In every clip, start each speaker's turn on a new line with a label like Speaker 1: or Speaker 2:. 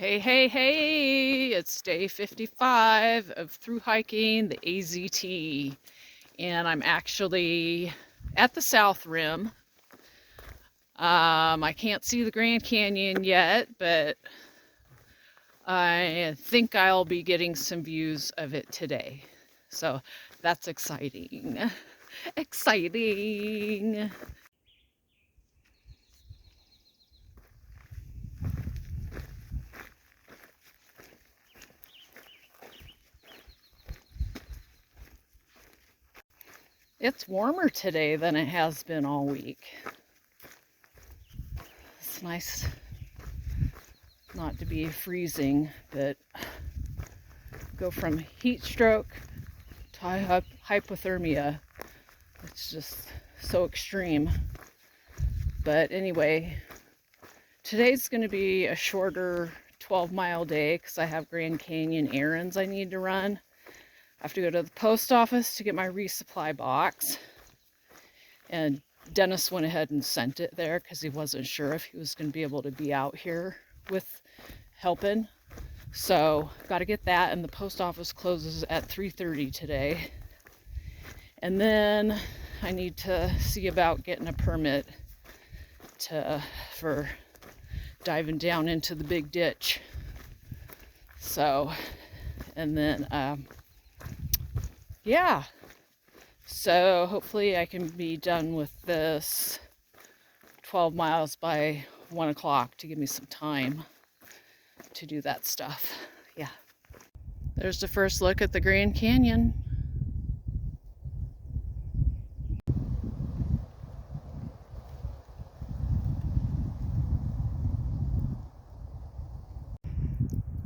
Speaker 1: Hey, hey, hey, it's day 55 of through hiking the AZT, and I'm actually at the South Rim. I can't see the Grand Canyon yet, but I think I'll be getting some views of it today. So that's exciting. Exciting. It's warmer today than it has been all week. It's nice not to be freezing, but go from heat stroke to hypothermia. It's just so extreme. But anyway, today's going to be a shorter 12-mile day because I have Grand Canyon errands I need to run. I have to go to the post office to get my resupply box, and Dennis went ahead and sent it there because he wasn't sure if he was going to be able to be out here with helping. So got to get that, and the post office closes at 3:30 today. And then I need to see about getting a permit for diving down into the big ditch. So, and then yeah, so hopefully I can be done with this 12 miles by 1 o'clock to give me some time to do that stuff. Yeah. There's the first look at the Grand Canyon.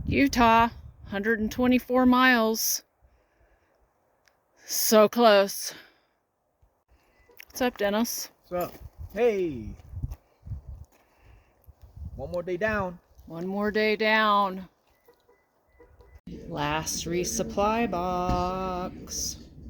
Speaker 1: Utah, 124 miles. So close. What's up, Dennis?
Speaker 2: What's up? Hey! One more day down.
Speaker 1: One more day down. Last resupply box.